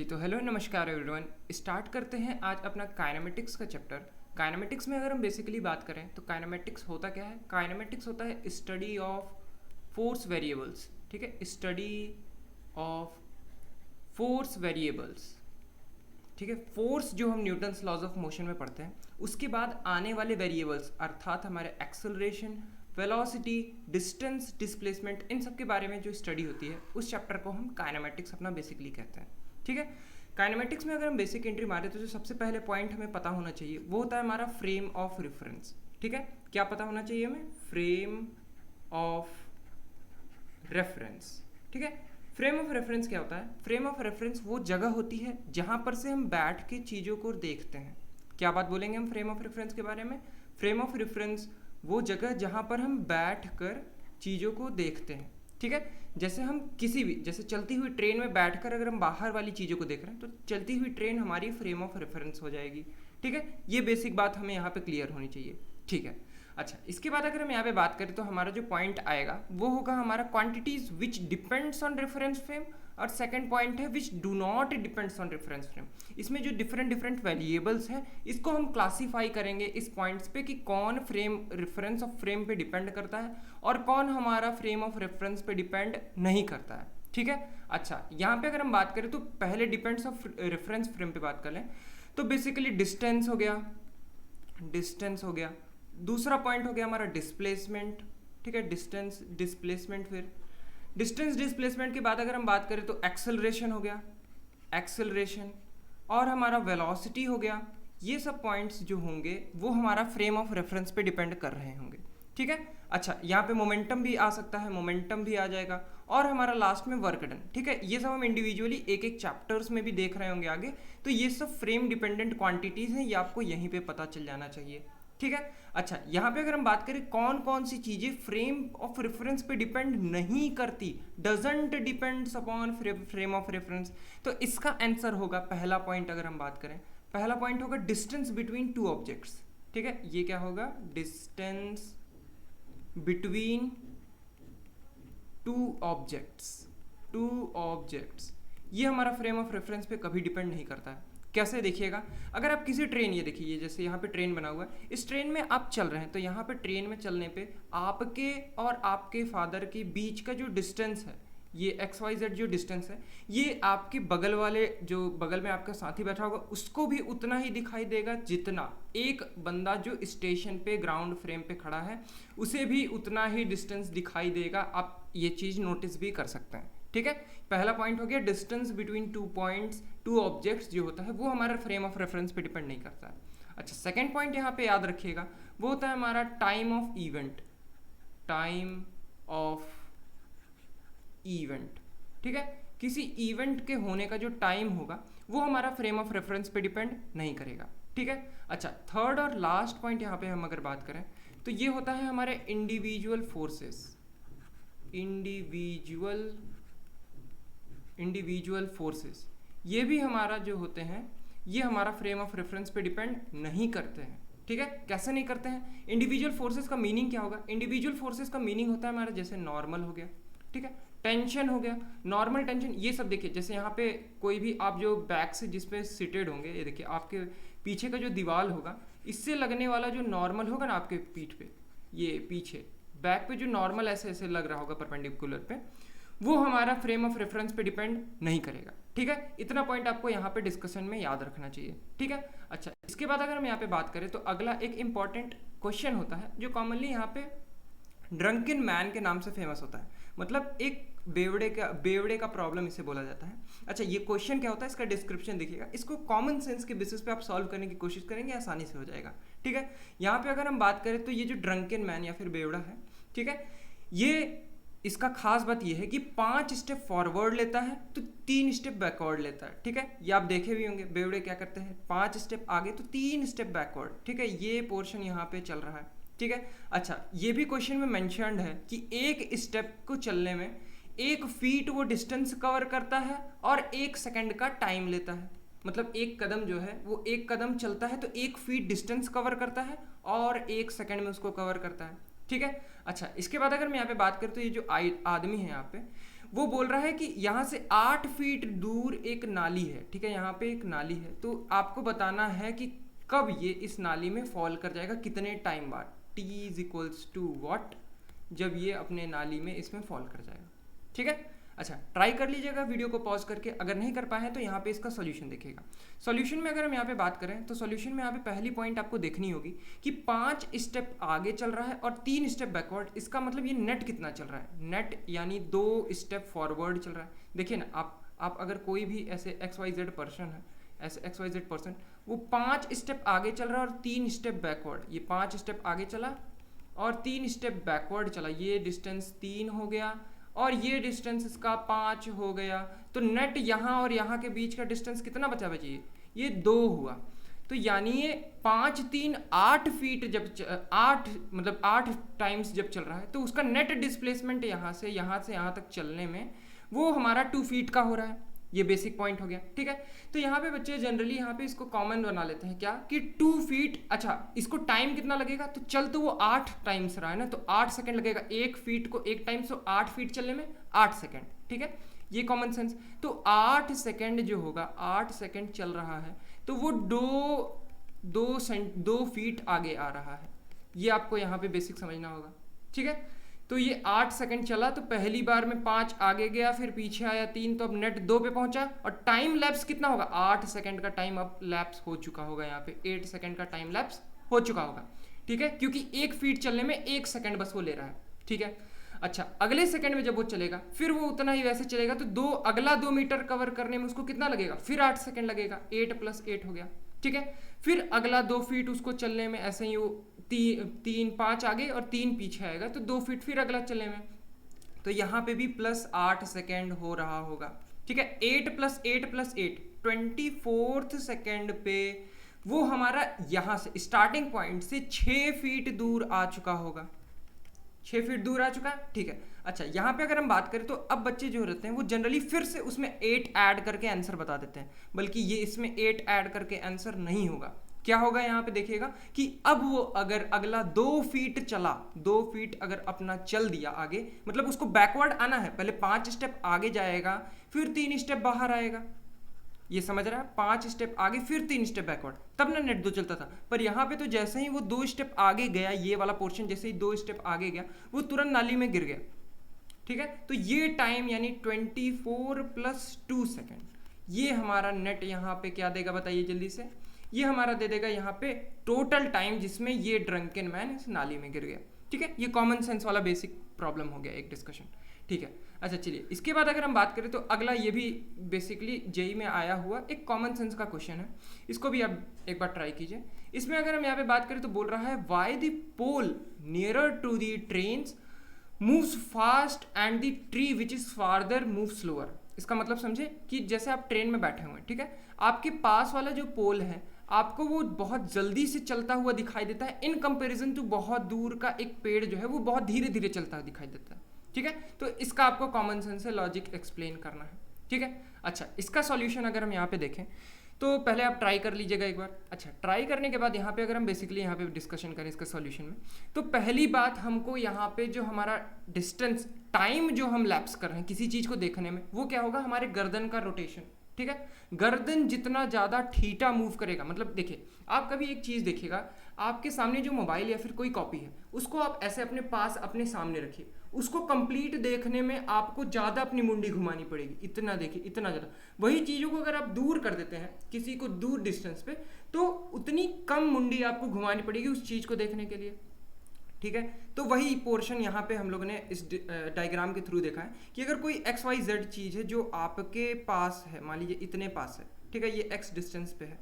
तो हेलो नमस्कार everyone. Start करते हैं आज अपना काइनेमेटिक्स का चैप्टर। काइनेमेटिक्स में अगर हम बेसिकली बात करें तो काइनेमेटिक्स होता क्या है? काइनेमेटिक्स होता है स्टडी ऑफ फोर्स वेरिएबल्स। ठीक है, स्टडी ऑफ फोर्स वेरिएबल्स। ठीक है, फोर्स जो हम न्यूटन्स लॉज ऑफ मोशन में पढ़ते हैं उसके बाद आने वाले वेरिएबल्स अर्थात हमारे एक्सेलरेशन, वेलोसिटी, डिस्टेंस, डिस्प्लेसमेंट, इन सब के बारे में जो स्टडी होती है उस चैप्टर को हम काइनेमेटिक्स अपना बेसिकली कहते हैं। ठीक है, काइनेमेटिक्स में अगर हम बेसिक एंट्री मारे तो जो सबसे पहले पॉइंट हमें पता होना चाहिए वो होता है हमारा फ्रेम ऑफ रेफरेंस। ठीक है, क्या पता होना चाहिए हमें? Frame of reference. ठीक है, फ्रेम ऑफ रेफरेंस क्या होता है? फ्रेम ऑफ रेफरेंस वो जगह होती है जहां पर से हम बैठ के चीज़ों को देखते हैं। क्या बात बोलेंगे हम फ्रेम ऑफ रेफरेंस के बारे में? फ्रेम ऑफ रेफरेंस वो जगह जहां पर हम बैठ कर चीज़ों को देखते हैं। ठीक है, जैसे हम किसी भी, जैसे चलती हुई ट्रेन में बैठकर अगर हम बाहर वाली चीज़ों को देख रहे हैं तो चलती हुई ट्रेन हमारी फ्रेम ऑफ रेफरेंस हो जाएगी। ठीक है, ये बेसिक बात हमें यहाँ पे क्लियर होनी चाहिए। ठीक है, अच्छा, इसके बाद अगर हम यहाँ पे बात करें तो हमारा जो पॉइंट आएगा वो होगा हमारा quantities which depends on reference frame, और सेकंड पॉइंट है which do not depends on reference frame. इसमें जो डिफरेंट डिफरेंट वेरिएबल्स हैं इसको हम क्लासीफाई करेंगे इस पॉइंट्स पे कि कौन फ्रेम रेफरेंस ऑफ फ्रेम पे डिपेंड करता है और कौन हमारा फ्रेम ऑफ रेफरेंस पे डिपेंड नहीं करता है। ठीक है, अच्छा, यहाँ पे अगर हम बात करें तो पहले डिपेंड्स ऑफ रेफरेंस फ्रेम पे बात कर लें तो बेसिकली डिस्टेंस हो गया, डिस्टेंस हो गया। दूसरा पॉइंट हो गया हमारा डिस्प्लेसमेंट। ठीक है, डिस्टेंस, डिस्प्लेसमेंट, फिर डिस्टेंस डिस्प्लेसमेंट के बाद अगर हम बात करें तो एक्सेलरेशन हो गया, एक्सेलरेशन, और हमारा वेलोसिटी हो गया। ये सब पॉइंट्स जो होंगे वो हमारा फ्रेम ऑफ रेफरेंस पे डिपेंड कर रहे होंगे। ठीक है, अच्छा, यहाँ पे मोमेंटम भी आ सकता है, मोमेंटम भी आ जाएगा, और हमारा लास्ट में वर्क डन। ठीक है, ये सब हम इंडिविजुअली एक एक चैप्टर्स में भी देख रहे होंगे आगे, तो ये सब फ्रेम डिपेंडेंट क्वांटिटीज हैं, ये आपको यहीं पे पता चल जाना चाहिए। ठीक है, अच्छा, यहाँ पे अगर हम बात करें कौन कौन सी चीज़ें फ्रेम ऑफ रेफरेंस पे डिपेंड नहीं करती, doesn't depends upon frame of reference, तो इसका आंसर होगा पहला पॉइंट। अगर हम बात करें पहला पॉइंट होगा डिस्टेंस बिटवीन टू ऑब्जेक्ट्स। ठीक है, ये क्या होगा? Distance between two objects, two objects, ये हमारा फ्रेम ऑफ रेफरेंस पे कभी डिपेंड नहीं करता है। कैसे? देखिएगा, अगर आप किसी ट्रेन, ये देखिए जैसे यहाँ पे ट्रेन बना हुआ है, इस ट्रेन में आप चल रहे हैं तो यहाँ पे ट्रेन में चलने पे आपके और आपके फादर के बीच का जो डिस्टेंस है, ये XYZ जो डिस्टेंस है, ये आपके बगल वाले, जो बगल में आपका साथी बैठा होगा उसको भी उतना ही दिखाई देगा जितना एक बंदा जो स्टेशन पे ग्राउंड फ्रेम पे खड़ा है उसे भी उतना ही डिस्टेंस दिखाई देगा। आप ये चीज़ नोटिस भी कर सकते हैं। ठीक है, पहला पॉइंट हो गया distance between two points, two objects जो होता है वो हमारा फ्रेम ऑफ रेफरेंस पे डिपेंड नहीं करता है। अच्छा, सेकंड पॉइंट यहाँ पे याद रखिएगा वो होता है हमारा time of event, time of event. ठीक है, किसी इवेंट के होने का जो टाइम होगा वो हमारा फ्रेम ऑफ रेफरेंस पे डिपेंड नहीं करेगा। ठीक है, अच्छा, थर्ड और लास्ट पॉइंट यहाँ पे हम अगर बात करें तो ये होता है हमारे इंडिविजुअल फोर्सेस, इंडिविजुअल फोर्सेस, ये भी हमारा जो होते हैं ये हमारा फ्रेम ऑफ रेफरेंस पे डिपेंड नहीं करते हैं। ठीक है, कैसे नहीं करते हैं? इंडिविजुअल फोर्सेस का मीनिंग क्या होगा? इंडिविजुअल फोर्सेस का मीनिंग होता है हमारा जैसे नॉर्मल हो गया, ठीक है, टेंशन हो गया, नॉर्मल टेंशन, ये सब देखिए जैसे यहाँ पे कोई भी आप जो बैक से जिस पे सिटेड होंगे, ये देखिए आपके पीछे का जो दीवार होगा इससे लगने वाला जो नॉर्मल होगा ना आपके पीठ पे, ये पीछे बैक पे जो नॉर्मल ऐसे ऐसे लग रहा होगा परपेंडिकुलर पे, वो हमारा फ्रेम ऑफ रेफरेंस पे डिपेंड नहीं करेगा। ठीक है, इतना पॉइंट आपको यहाँ पे डिस्कशन में याद रखना चाहिए। ठीक है, अच्छा, इसके बाद अगर हम यहाँ पे बात करें तो अगला एक इंपॉर्टेंट क्वेश्चन होता है जो कॉमनली यहाँ पे ड्रंकन मैन के नाम से फेमस होता है, मतलब एक बेवड़े का प्रॉब्लम इसे बोला जाता है। अच्छा, ये क्वेश्चन क्या होता है इसका डिस्क्रिप्शन देखिएगा, इसको कॉमन सेंस के बेसिस पे आप सॉल्व करने की कोशिश करेंगे, आसानी से हो जाएगा। ठीक है, यहाँ पे अगर हम बात करें तो ये जो ड्रंकन मैन या फिर बेवड़ा है, ठीक है, ये इसका खास बात ये है कि 5 स्टेप फॉरवर्ड लेता है तो 3 स्टेप बैकवर्ड लेता है। ठीक है, ये आप देखे भी होंगे बेवड़े क्या करते हैं, 5 स्टेप आगे तो 3 स्टेप बैकवर्ड। ठीक है, ये पोर्शन यहाँ पे चल रहा है। ठीक है, अच्छा, ये भी क्वेश्चन में मेंशन्ड है कि एक स्टेप को चलने में 1 फीट वो डिस्टेंस कवर करता है और 1 सेकंड का टाइम लेता है। मतलब एक कदम जो है वो 1 कदम चलता है तो 1 फीट डिस्टेंस कवर करता है और 1 सेकंड में उसको कवर करता है। ठीक है, अच्छा, इसके बाद अगर मैं यहाँ पे बात करूँ तो ये जो आदमी है यहाँ पे वो बोल रहा है कि यहाँ से 8 फीट दूर एक नाली है, ठीक है, यहाँ पे एक नाली है, तो आपको बताना है कि कब ये इस नाली में फॉल कर जाएगा, कितने टाइम बाद, t is equals to what, जब ये अपने नाली में इसमें फॉल कर जाएगा, ठीक है। अच्छा, ट्राई कर लीजिएगा वीडियो को पॉज करके, अगर नहीं कर पाए तो यहाँ पे इसका सॉल्यूशन देखिएगा। सॉल्यूशन में अगर हम यहाँ पे बात करें तो सॉल्यूशन में यहाँ पे पहली पॉइंट आपको देखनी होगी कि 5 स्टेप आगे चल रहा है और 3 स्टेप बैकवर्ड। इसका मतलब ये नेट कितना चल रहा है, नेट यानी 2 स्टेप फॉरवर्ड चल रहा है। देखिए ना, आप अगर कोई भी ऐसे XYZ पर्सन है, ऐसे XYZ पर्सन, वो 5 स्टेप आगे चल रहा है और 3 स्टेप बैकवर्ड, ये 5 स्टेप आगे चला और 3 स्टेप बैकवर्ड चला, ये डिस्टेंस 3 हो गया और ये डिस्टेंस इसका 5 हो गया, तो नेट यहाँ और यहाँ के बीच का डिस्टेंस कितना बचा बचिए, ये 2 हुआ। तो यानी ये 5 3 8 फीट जब 8 टाइम्स जब चल रहा है तो उसका नेट डिस्प्लेसमेंट यहाँ से यहाँ तक चलने में वो हमारा 2 फीट का हो रहा है। ये बेसिक पॉइंट हो गया, ठीक है। तो यहाँ पे बच्चे जनरली यहाँ पे इसको कॉमन बना लेते हैं क्या कि 2 फीट, अच्छा इसको टाइम कितना लगेगा, तो चल तो वो 8 टाइम्स रहा है ना, तो 8 सेकंड लगेगा, 1 फीट को 1 टाइम, सो 8 फीट चलने में 8 सेकंड, ठीक है, ये कॉमन सेंस। तो 8 सेकंड जो होगा, 8 सेकंड चल रहा है तो वो 2 फीट आगे आ रहा है, ये आपको यहाँ पे बेसिक समझना होगा, ठीक है। तो ये 8 सेकंड चला तो पहली बार में 5 आगे गया, फिर पीछे आया 3, तो अब नेट 2 पे पहुंचा और टाइम लैप्स कितना होगा, 8 सेकंड का टाइम अब लैप्स हो चुका होगा, यहाँ पे 8 सेकंड का टाइम लैप्स हो चुका होगा, ठीक है, क्योंकि 1 फीट चलने में 1 सेकंड बस वो ले रहा है, ठीक है। अच्छा, अगले सेकंड में जब वो चलेगा फिर वो उतना ही वैसे चलेगा, तो अगला 2 मीटर कवर करने में उसको कितना लगेगा, फिर 8 सेकंड लगेगा, 8 + 8 हो गया, ठीक है। फिर अगला 2 फीट उसको चलने में ऐसे ही वो 5 आगे और 3 पीछे आएगा, तो 2 फीट फिर अगला चलने में, तो यहाँ पे भी +8 सेकेंड हो रहा होगा, ठीक है। 8 + 8 + 8 24th सेकेंड पे वो हमारा यहाँ से स्टार्टिंग पॉइंट से 6 फीट दूर आ चुका होगा, 6 फीट दूर आ चुका, ठीक है। अच्छा, यहाँ पे अगर हम बात करें तो अब बच्चे जो रहते हैं वो जनरली फिर से उसमें 8 ऐड करके आंसर बता देते हैं, बल्कि ये इसमें 8 ऐड करके आंसर नहीं होगा। क्या होगा यहाँ पे देखिएगा कि अब वो अगर अगला 2 फीट चला, 2 फीट अगर अपना चल दिया आगे, मतलब उसको बैकवर्ड आना है, पहले 5 स्टेप आगे जाएगा फिर 3 स्टेप बाहर आएगा, ये समझ रहा है, 5 स्टेप आगे फिर 3 स्टेप बैकवर्ड, तब ना नेट 2 चलता था। पर यहाँ पे तो जैसे ही वो 2 स्टेप आगे गया, ये वाला पोर्शन जैसे ही 2 स्टेप आगे गया वो तुरंत नाली में गिर गया, ठीक है। तो ये टाइम यानी 24 + 2 सेकेंड, ये हमारा नेट यहाँ पे क्या देगा बताइए जल्दी से, ये हमारा दे देगा यहाँ पे टोटल टाइम जिसमें ये ड्रंकन मैन इस नाली में गिर गया, ठीक है। ये कॉमन सेंस वाला बेसिक प्रॉब्लम हो गया एक डिस्कशन, ठीक है। अच्छा चलिए, इसके बाद अगर हम बात करें तो अगला ये भी बेसिकली जेई में आया हुआ एक कॉमन सेंस का क्वेश्चन है, इसको भी आप एक बार ट्राई कीजिए। इसमें अगर हम यहाँ पे बात करें तो बोल रहा है why the pole nearer to the trains moves fast and the tree which is farther move slower. इसका मतलब समझे कि जैसे आप ट्रेन में बैठे हुए हैं, ठीक है, आपके पास वाला जो पोल है आपको वो बहुत जल्दी से चलता हुआ दिखाई देता है इन कंपैरिजन टू बहुत दूर का एक पेड़ जो है वो बहुत धीरे धीरे चलता हुआ दिखाई देता है, ठीक है। तो इसका आपको कॉमन सेंस से लॉजिक एक्सप्लेन करना है, ठीक है। अच्छा, इसका सॉल्यूशन अगर हम यहाँ पे देखें तो पहले आप ट्राई कर लीजिएगा एक बार। अच्छा, ट्राई करने के बाद यहाँ पे अगर हम बेसिकली यहाँ पे डिस्कशन करें इसका सॉल्यूशन में, तो पहली बात हमको यहाँ पे जो हमारा डिस्टेंस टाइम जो हम लैप्स कर रहे हैं किसी चीज़ को देखने में, वो क्या होगा, हमारे गर्दन का रोटेशन, ठीक है। गर्दन जितना ज़्यादा थीटा मूव करेगा, मतलब देखिए आप कभी एक चीज़ देखिएगा, आपके सामने जो मोबाइल या फिर कोई कॉपी है उसको आप ऐसे अपने पास अपने सामने रखिए, उसको कंप्लीट देखने में आपको ज़्यादा अपनी मुंडी घुमानी पड़ेगी, इतना देखिए इतना ज़्यादा। वही चीज़ों को अगर आप दूर कर देते हैं किसी को दूर डिस्टेंस पे, तो उतनी कम मुंडी आपको घुमानी पड़ेगी उस चीज़ को देखने के लिए, ठीक है। तो वही पोर्शन यहाँ पे हम लोगों ने इस डायग्राम के थ्रू देखा है कि अगर कोई XYZ चीज़ है जो आपके पास है, मान लीजिए इतने पास है, ठीक है, ये X डिस्टेंस पे है,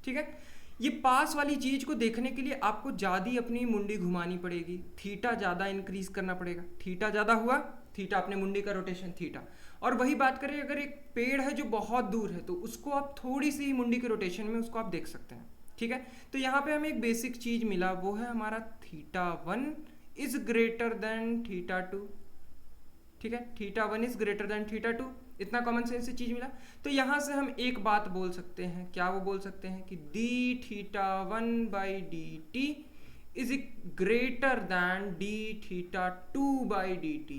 ठीक है, ये पास वाली चीज़ को देखने के लिए आपको ज़्यादा अपनी मुंडी घुमानी पड़ेगी, थीटा ज़्यादा इंक्रीज करना पड़ेगा, थीटा ज़्यादा हुआ, थीटा अपने मुंडी का रोटेशन थीटा। और वही बात करें अगर एक पेड़ है जो बहुत दूर है तो उसको आप थोड़ी सी मुंडी के रोटेशन में उसको आप देख सकते हैं, ठीक है। तो यहाँ पे हमें एक बेसिक चीज़ मिला, वो है हमारा θ1 इज ग्रेटर देन θ2, ठीक है, θ1 इज ग्रेटर देन θ2, इतना कॉमन सेंस से चीज़ मिला। तो यहाँ से हम एक बात बोल सकते हैं, क्या वो बोल सकते हैं कि dθ1/dt is greater than dθ2/dt,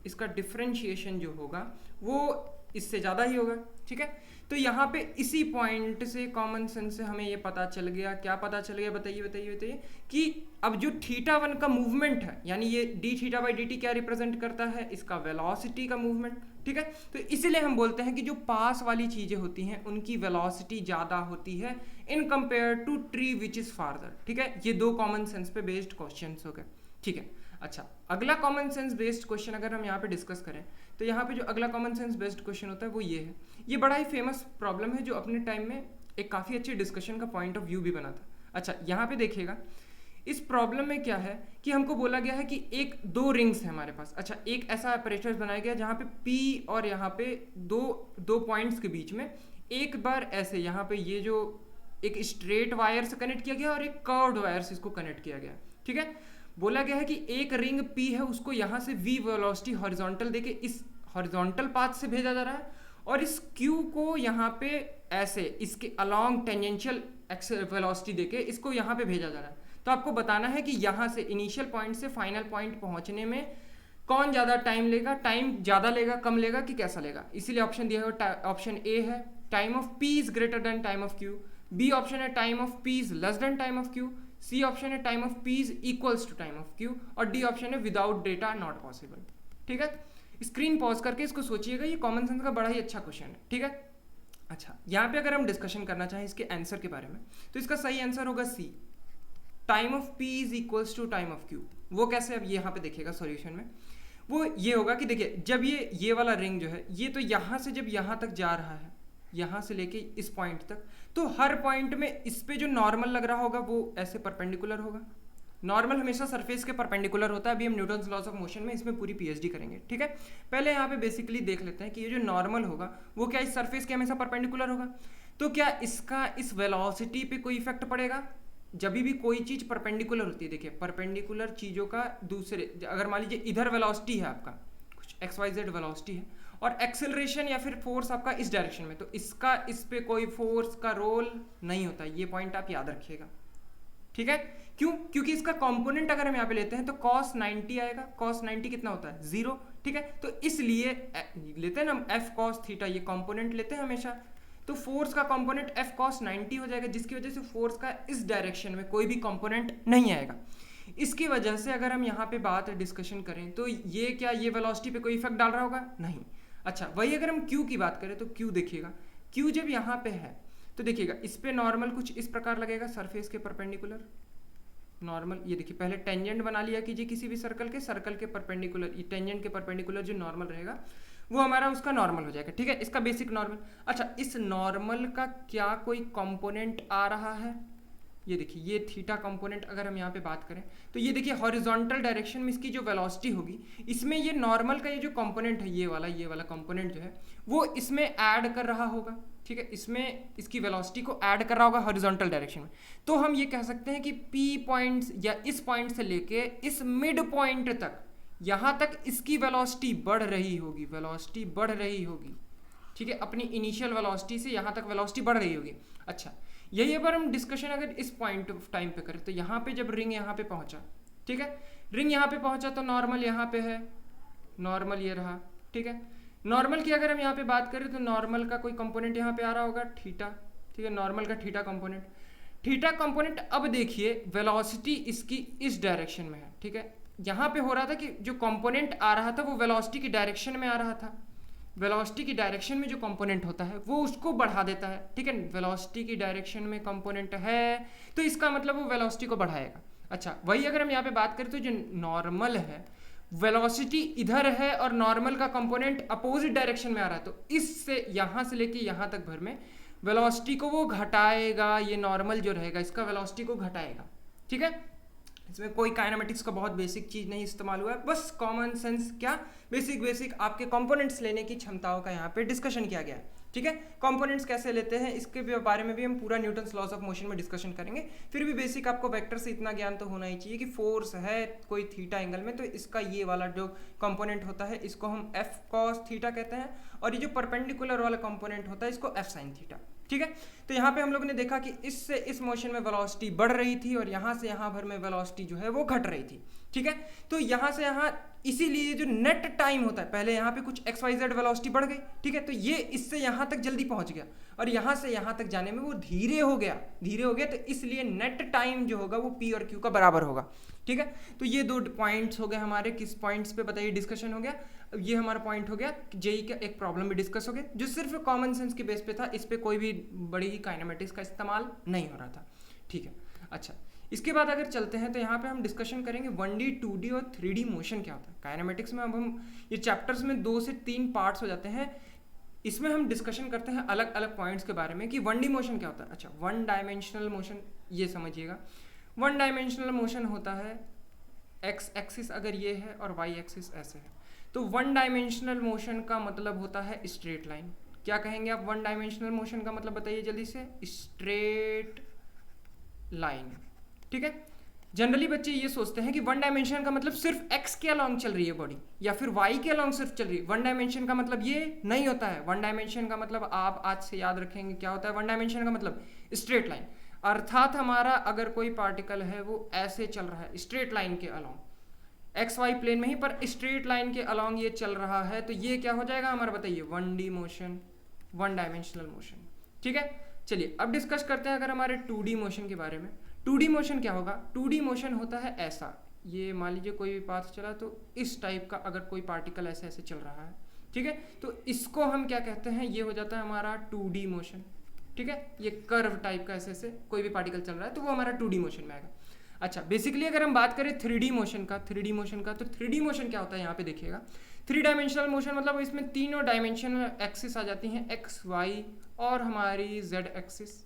इसका डिफरेंशिएशन जो होगा वो इससे ज़्यादा ही होगा, ठीक है। तो यहाँ पे इसी पॉइंट से, कॉमन सेंस से हमें ये पता चल गया, क्या पता चल गया, बताइए बताइए बताइए, कि अब जो θ1 का मूवमेंट है, यानी ये dθ/dt क्या रिप्रेजेंट करता है, इसका वेलोसिटी का मूवमेंट, ठीक है। तो इसीलिए हम बोलते हैं कि जो पास वाली चीज़ें होती हैं उनकी वेलोसिटी ज़्यादा होती है in compare to tree which is farther, ठीक है। ये दो कॉमन सेंस पे बेस्ड क्वेश्चन हो गए, ठीक है। अच्छा, अगला कॉमन सेंस बेस्ड क्वेश्चन अगर हम यहाँ पे डिस्कस करें तो यहाँ पे जो अगला कॉमन सेंस बेस्ड क्वेश्चन होता है वो ये है। ये बड़ा ही फेमस प्रॉब्लम है जो अपने टाइम में एक काफ़ी अच्छे डिस्कशन का पॉइंट ऑफ व्यू भी बना था। अच्छा, यहाँ पे देखिएगा, इस प्रॉब्लम में क्या है कि हमको बोला गया है कि दो रिंग्स है हमारे पास। अच्छा, एक ऐसा ऑपरेटर बनाया गया जहाँ पे P और यहाँ पे दो पॉइंट्स के बीच में एक बार ऐसे यहाँ पे ये जो एक स्ट्रेट वायर से कनेक्ट किया गया और एक कर्व्ड वायर से इसको कनेक्ट किया गया, ठीक है। बोला गया है कि एक रिंग P है, उसको यहाँ से v वेलोसिटी हॉरिजॉन्टल देके इस हॉरिजॉन्टल पाथ से भेजा जा रहा है, और इस Q को यहाँ पे ऐसे इसके अलोंग टेंजेंशियल वेलोसिटी देके इसको यहाँ पे भेजा जा रहा है। तो आपको बताना है कि यहाँ से इनिशियल पॉइंट से फाइनल पॉइंट पहुँचने में कौन ज़्यादा टाइम लेगा, टाइम ज़्यादा लेगा, कम लेगा कि कैसा लेगा। इसीलिए ऑप्शन दिया है, ऑप्शन ए है time of P is greater than time of Q, B option है time of P is less than time of Q, C option है time of P is equals to time of Q, और D option है without data not possible, ठीक है। Screen pause करके इसको सोचिएगा, ये कॉमन सेंस का बड़ा ही अच्छा क्वेश्चन है, ठीक है। अच्छा, यहाँ पे अगर हम डिस्कशन करना चाहें इसके आंसर के बारे में तो इसका सही आंसर होगा C, time of P is equals to time of Q। वो कैसे, अब यहाँ पे देखिएगा सॉल्यूशन में, वो ये होगा कि देखिए जब ये वाला रिंग जो है ये तो यहाँ से जब यहाँ तक जा रहा है, यहाँ से लेके इस पॉइंट तक, तो हर पॉइंट में इस पे जो नॉर्मल लग रहा होगा वो ऐसे परपेंडिकुलर होगा। नॉर्मल हमेशा सरफेस के परपेंडिकुलर होता है। अभी हम न्यूटन्स लॉज ऑफ मोशन में इसमें पूरी पीएचडी करेंगे, ठीक है। पहले यहाँ पे बेसिकली देख लेते हैं कि ये जो नॉर्मल होगा वो क्या इस सरफेस के हमेशा परपेंडिकुलर होगा। तो क्या इसका इस वेलोसिटी पे कोई इफेक्ट पड़ेगा? जब भी कोई चीज़ परपेंडिकुलर होती है, देखिए परपेंडिकुलर चीज़ों का दूसरे, अगर मान लीजिए इधर वेलोसिटी है आपका कुछ XYZ वेलोसिटी है और एक्सेलरेशन या फिर फोर्स आपका इस डायरेक्शन में, तो इसका इस पे कोई फोर्स का रोल नहीं होता। ये पॉइंट आप याद रखिएगा, ठीक है। क्यों? क्योंकि इसका कंपोनेंट अगर हम यहाँ पे लेते हैं तो cos 90 आएगा। cos 90 कितना होता है? 0, ठीक है। तो इसलिए लेते हैं ना f cos थीटा, ये कंपोनेंट लेते हैं हमेशा, तो फोर्स का कंपोनेंट f cos 90 हो जाएगा, जिसकी वजह से फोर्स का इस डायरेक्शन में कोई भी कंपोनेंट नहीं आएगा। इसकी वजह से अगर हम यहाँ पे बात डिस्कशन करें तो ये क्या, ये वेलोसिटी पे कोई इफेक्ट डाल रहा होगा? नहीं। अच्छा, वही अगर हम Q की बात करें तो Q देखिएगा, Q जब यहाँ पे है तो देखिएगा इस पे नॉर्मल कुछ इस प्रकार लगेगा, सरफेस के परपेंडिकुलर नॉर्मल। ये देखिए पहले टेंजेंट बना लिया कीजिए किसी भी सर्कल के परपेंडिकुलर, ये टेंजेंट के परपेंडिकुलर जो नॉर्मल रहेगा वो हमारा उसका नॉर्मल हो जाएगा, ठीक है, इसका बेसिक नॉर्मल। अच्छा, इस नॉर्मल का क्या कोई कंपोनेंट आ रहा है? ये देखिए ये थीटा कंपोनेंट अगर हम यहाँ पे बात करें तो ये देखिए हॉरिजॉन्टल डायरेक्शन में इसकी जो वेलोसिटी होगी, इसमें ये नॉर्मल का ये जो कंपोनेंट है, ये वाला कंपोनेंट जो है वो इसमें ऐड कर रहा होगा, ठीक है, इसमें इसकी वेलोसिटी को ऐड कर रहा होगा हॉरिजॉन्टल डायरेक्शन में। तो हम ये कह सकते हैं कि P पॉइंट्स या इस पॉइंट से लेके इस मिड पॉइंट तक, यहाँ तक इसकी वेलोसिटी बढ़ रही होगी, ठीक है, अपनी इनिशियल वेलोसिटी से यहाँ तक वेलोसिटी बढ़ रही होगी। अच्छा, यही अगर हम डिस्कशन अगर इस पॉइंट ऑफ टाइम पे करें तो यहाँ पे जब रिंग यहाँ पे पहुँचा, ठीक है, रिंग यहाँ पे पहुँचा तो नॉर्मल यहाँ पे है, नॉर्मल ये रहा, ठीक है। नॉर्मल की अगर हम यहाँ पे बात करें तो नॉर्मल का कोई कंपोनेंट यहाँ पे आ रहा होगा थीटा, ठीक है, नॉर्मल का थीटा कंपोनेंट। अब देखिए वेलोसिटी इसकी इस डायरेक्शन में है, ठीक है। यहाँ पे हो रहा था कि जो कंपोनेंट आ रहा था वो वेलोसिटी की डायरेक्शन में आ रहा था, वेलोसिटी की डायरेक्शन में जो कंपोनेंट होता है वो उसको बढ़ा देता है, ठीक है। वेलोसिटी की डायरेक्शन में कंपोनेंट है तो इसका मतलब वो वेलोसिटी को बढ़ाएगा। अच्छा, वही अगर हम यहाँ पे बात करें तो जो नॉर्मल है, वेलोसिटी इधर है और नॉर्मल का कंपोनेंट अपोजिट डायरेक्शन में आ रहा है, तो इससे यहाँ से लेके यहाँ तक भर में वेलोसिटी को वो घटाएगा। ये नॉर्मल जो रहेगा इसका वेलोसिटी को घटाएगा, ठीक है। इसमें कोई काइनेमेटिक्स का बहुत बेसिक चीज़ नहीं इस्तेमाल हुआ है, बस कॉमन सेंस क्या बेसिक आपके कंपोनेंट्स लेने की क्षमताओं का यहाँ पे डिस्कशन किया गया है, ठीक है। कंपोनेंट्स कैसे लेते हैं इसके बारे में भी हम पूरा न्यूटन्स लॉज ऑफ मोशन में डिस्कशन करेंगे। फिर भी बेसिक आपको वेक्टर से इतना ज्ञान तो होना ही चाहिए कि फोर्स है कोई थीटा एंगल में, तो इसका ये वाला जो कंपोनेंट होता है इसको हम f cos थीटा कहते हैं, और ये जो परपेंडिकुलर वाला कंपोनेंट होता है इसको f sin थीटा, ठीक है। तो यहाँ पे हम लोग ने देखा कि इससे इस मोशन में वेलोसिटी बढ़ रही थी और यहाँ से यहाँ भर में वेलोसिटी जो है वो घट रही थी, ठीक है। तो यहाँ से यहाँ इसीलिए जो नेट टाइम होता है, पहले यहाँ पे कुछ XYZ वेलोसिटी बढ़ गई, ठीक है, तो ये इससे यहाँ तक जल्दी पहुँच गया और यहाँ से यहाँ तक जाने में वो धीरे हो गया, तो इसलिए नेट टाइम जो होगा वो P और Q का बराबर होगा, ठीक है। तो ये दो पॉइंट्स हो गए हमारे, किस पॉइंट्स पे बताइए डिस्कशन हो गया। अब ये हमारा पॉइंट हो गया, जेई का एक प्रॉब्लम भी डिस्कस हो गया जो सिर्फ कॉमन सेंस के बेस पे था, इस पे कोई भी बड़ी काइनेमेटिक्स का इस्तेमाल नहीं हो रहा था, ठीक है। अच्छा, इसके बाद अगर चलते हैं तो यहाँ पे हम डिस्कशन करेंगे 1D 2D और 3D मोशन क्या होता है काइनेमेटिक्स में। अब हम ये चैप्टर्स में 2 से 3 पार्ट्स हो जाते हैं, इसमें हम डिस्कशन करते हैं अलग अलग पॉइंट्स के बारे में कि 1D मोशन क्या होता है। अच्छा, 1 डायमेंशनल मोशन, ये समझिएगा 1 डायमेंशनल मोशन होता है x एक्सिस अगर ये है और y एक्सिस ऐसे है, तो 1 डायमेंशनल मोशन का मतलब होता है स्ट्रेट लाइन। क्या कहेंगे आप 1 डायमेंशनल मोशन का मतलब बताइए जल्दी से, स्ट्रेट लाइन, ठीक है। जनरली बच्चे ये सोचते हैं कि 1 डायमेंशन का मतलब सिर्फ x के अलॉन्ग चल रही है बॉडी या फिर y के अलॉन्ग सिर्फ चल रही है। 1 डायमेंशन का मतलब ये नहीं होता है। 1 डायमेंशन का मतलब आप आज से याद रखेंगे क्या होता है। 1 डायमेंशन का मतलब स्ट्रेट लाइन, अर्थात हमारा अगर कोई पार्टिकल है वो ऐसे चल रहा है स्ट्रेट लाइन के अलॉन्ग, एक्स वाई प्लेन में ही पर स्ट्रेट लाइन के अलॉन्ग ये चल रहा है, तो ये क्या हो जाएगा हमारा बताइए 1D मोशन, 1 डायमेंशनल मोशन, ठीक है। चलिए अब डिस्कस करते हैं अगर हमारे 2D मोशन के बारे में। 2D मोशन क्या होगा, 2D मोशन होता है ऐसा, ये मान लीजिए कोई भी पाथ चला तो इस टाइप का अगर कोई पार्टिकल ऐसे ऐसे चल रहा है, ठीक है, तो इसको हम क्या कहते हैं, ये हो जाता है हमारा 2D मोशन, ठीक है। ये कर्व टाइप का ऐसे ऐसे कोई भी पार्टिकल चल रहा है तो वो हमारा 2D मोशन में आएगा। अच्छा, बेसिकली अगर हम बात करें 3D मोशन का, तो 3D मोशन क्या होता है यहाँ पे देखिएगा। 3 डायमेंशनल मोशन मतलब इसमें तीनों डायमेंशनल एक्सिस आ जाती हैं, एक्स वाई और हमारी जेड एक्सिस,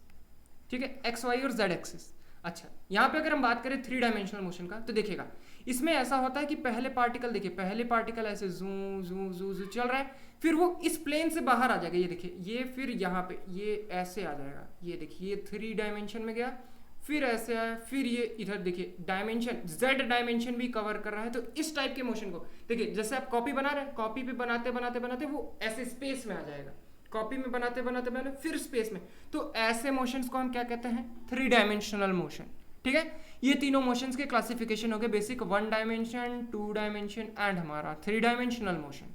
ठीक है, एक्स वाई और जेड एक्सिस। अच्छा, यहाँ पे अगर हम बात करें 3 डायमेंशनल मोशन का तो देखिएगा इसमें ऐसा होता है कि पहले पार्टिकल देखिए, पहले पार्टिकल ऐसे जू जू जू जू चल रहा है, फिर वो इस प्लेन से बाहर आ जाएगा, ये देखिए, ये फिर यहाँ पे ये ऐसे आ जाएगा, ये देखिए ये 3 डायमेंशन में गया, फिर ऐसे आया, फिर ये इधर देखिए डायमेंशन जेड डायमेंशन भी कवर कर रहा है। तो इस टाइप के मोशन को देखिए, जैसे आप कॉपी बना रहे हैं, कॉपी पे बनाते बनाते बनाते वो ऐसे स्पेस में आ जाएगा, कॉपी में बनाते बनाते बनाते फिर स्पेस में, तो ऐसे मोशंस को हम क्या कहते हैं 3 डायमेंशनल मोशन, ठीक है। ये तीनों मोशंस के क्लासिफिकेशन हो गए, बेसिक 1 डायमेंशन, 2 डायमेंशन एंड हमारा 3 डायमेंशनल मोशन,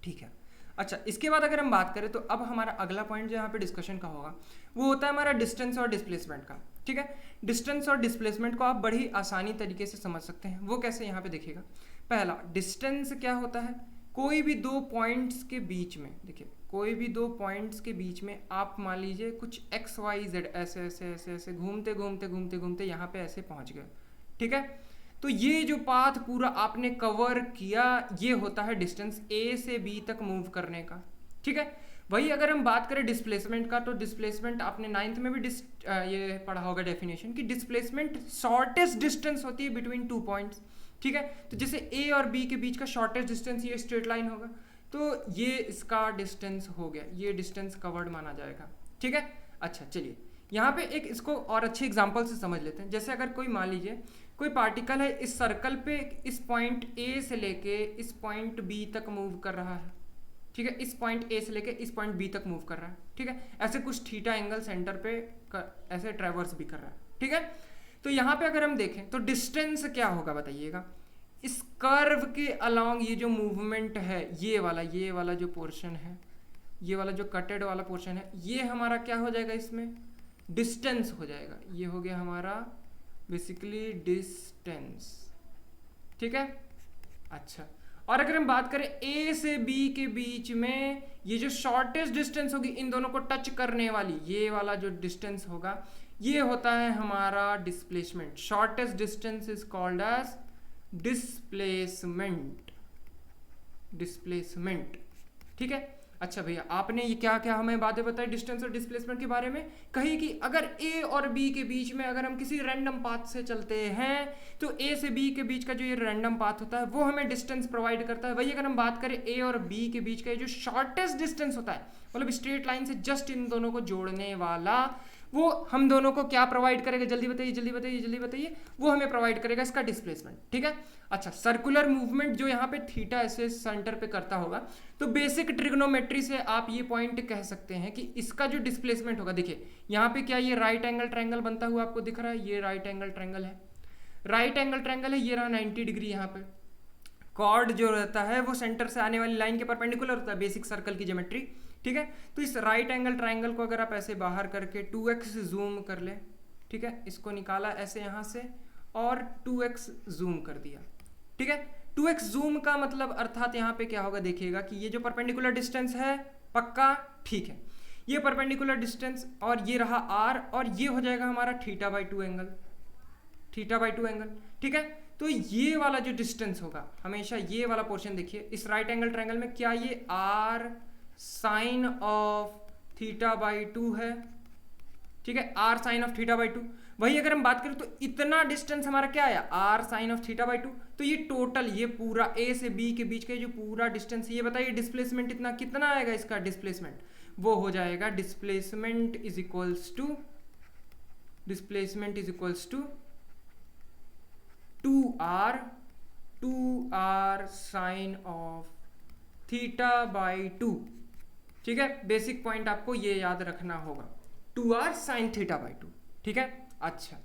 ठीक है। अच्छा, इसके बाद अगर हम बात करें तो अब हमारा अगला पॉइंट जो यहाँ पे डिस्कशन का होगा वो होता है हमारा डिस्टेंस और डिस्प्लेसमेंट का, ठीक है। डिस्टेंस और डिस्प्लेसमेंट को आप बड़ी आसानी तरीके से समझ सकते हैं, वो कैसे, यहाँ पे देखिएगा। पहला, डिस्टेंस क्या होता है, कोई भी 2 पॉइंट्स के बीच में, देखिए कोई भी 2 पॉइंट्स के बीच में आप मान लीजिए कुछ एक्स वाई जेड ऐसे ऐसे ऐसे ऐसे घूमते घूमते घूमते घूमते यहाँ पे ऐसे पहुँच गए, ठीक है। तो ये जो पाथ पूरा आपने कवर किया ये होता है डिस्टेंस ए से बी तक मूव करने का, ठीक है। वही अगर हम बात करें डिस्प्लेसमेंट का, तो डिस्प्लेसमेंट आपने 9th में भी ये पढ़ा होगा डेफिनेशन कि डिस्प्लेसमेंट शॉर्टेस्ट डिस्टेंस होती है बिटवीन 2 पॉइंट्स, ठीक है। तो जैसे ए और बी के बीच का शॉर्टेस्ट डिस्टेंस ये स्ट्रेट लाइन होगा, तो ये इसका डिस्टेंस हो गया, ये डिस्टेंस कवर्ड माना जाएगा, ठीक है। अच्छा, चलिए यहाँ पे एक इसको और अच्छे एग्जांपल से समझ लेते हैं। जैसे अगर कोई मान लीजिए कोई पार्टिकल है इस सर्कल पे इस पॉइंट ए से लेके इस पॉइंट बी तक मूव कर रहा है, ठीक है, इस पॉइंट ए से लेके इस पॉइंट बी तक मूव कर रहा है, ठीक है, ऐसे कुछ थीटा एंगल सेंटर पे ऐसे ट्रेवर्स भी कर रहा है, ठीक है। तो यहाँ पे अगर हम देखें तो डिस्टेंस क्या होगा बताइएगा, इस कर्व के अलॉन्ग ये जो मूवमेंट है, ये वाला जो पोर्शन है, ये वाला जो कटेड वाला पोर्शन है, ये हमारा क्या हो जाएगा, इसमें डिस्टेंस हो जाएगा, ये हो गया हमारा बेसिकली डिस्टेंस, ठीक है। अच्छा, और अगर हम बात करें ए से बी के बीच में ये जो शॉर्टेस्ट डिस्टेंस होगी इन दोनों को टच करने वाली, ये वाला जो डिस्टेंस होगा ये होता है हमारा displacement. Shortest distance is called as displacement, ठीक है। अच्छा भैया, आपने ये क्या क्या हमें बातें बताई डिस्टेंस और डिस्प्लेसमेंट के बारे में, कही कि अगर ए और बी के बीच में अगर हम किसी रैंडम पाथ से चलते हैं तो ए से बी के बीच का जो ये रैंडम पाथ होता है वो हमें डिस्टेंस प्रोवाइड करता है। वही अगर हम बात करें ए और बी के बीच का जो शॉर्टेस्ट डिस्टेंस होता है, मतलब स्ट्रेट लाइन से जस्ट इन दोनों को जोड़ने वाला, वो हम दोनों को क्या प्रोवाइड करेगा, जल्दी बताइए, वो हमें प्रोवाइड करेगा इसका डिस्प्लेसमेंट, ठीक है। अच्छा, सर्कुलर मूवमेंट जो यहाँ पे थीटा ऐसे सेंटर पे करता होगा, तो बेसिक ट्रिग्नोमेट्री से आप ये पॉइंट कह सकते हैं कि इसका जो डिस्प्लेसमेंट होगा, देखिए यहाँ पे क्या ये राइट एंगल ट्रायंगल बनता हुआ आपको दिख रहा है, ये राइट एंगल ट्रायंगल है। राइट एंगल ट्रायंगल है, ये रहा 90 डिग्री यहाँ पे। कॉर्ड जो रहता है वो सेंटर से आने वाली लाइन के परपेंडिकुलर होता है, बेसिक सर्कल की ज्योमेट्री, ठीक है। तो इस राइट एंगल ट्रायंगल को अगर आप ऐसे बाहर करके 2x जूम कर ले, ठीक है, इसको निकाला ऐसे यहाँ से और 2x जूम कर दिया, ठीक है। 2x जूम का मतलब अर्थात यहाँ पे क्या होगा, देखिएगा कि ये जो परपेंडिकुलर डिस्टेंस है पक्का ठीक है, ये परपेंडिकुलर डिस्टेंस और ये रहा r और ये हो जाएगा हमारा θ/2 एंगल, θ/2 एंगल, ठीक है। तो ये वाला जो डिस्टेंस होगा हमेशा ये वाला पोर्शन देखिए इस राइट एंगल ट्रायंगल में, क्या ये r साइन ऑफ θ/2 है, ठीक है, r साइन ऑफ θ/2। वही अगर हम बात करें तो इतना डिस्टेंस हमारा क्या आया, r साइन ऑफ θ/2। तो ये टोटल ये पूरा a से b के बीच का जो पूरा डिस्टेंस, ये बताइए डिस्प्लेसमेंट इतना कितना आएगा, इसका डिस्प्लेसमेंट वो हो जाएगा displacement is equals to 2r sine of θ/2, ठीक है। बेसिक पॉइंट आपको ये याद रखना होगा, 2r साइन θ/2, ठीक है। अच्छा,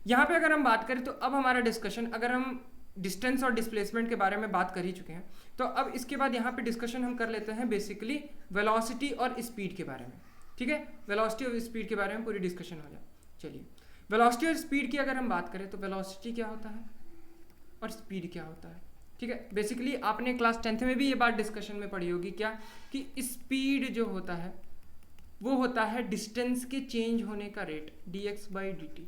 यहाँ पे अगर हम बात करें तो अब हमारा डिस्कशन, अगर हम डिस्टेंस और डिस्प्लेसमेंट के बारे में बात कर ही चुके हैं, तो अब इसके बाद यहाँ पे डिस्कशन हम कर लेते हैं बेसिकली वेलोसिटी और स्पीड के बारे में, ठीक है। वेलोसिटी और स्पीड के बारे में पूरी डिस्कशन हो जाए। चलिए, वेलोसिटी और स्पीड की अगर हम बात करें तो वेलोसिटी क्या होता है और स्पीड क्या होता है, ठीक है। बेसिकली आपने क्लास 10th में भी ये बात डिस्कशन में पढ़ी होगी, क्या कि स्पीड जो होता है वो होता है डिस्टेंस के चेंज होने का रेट dx/dt,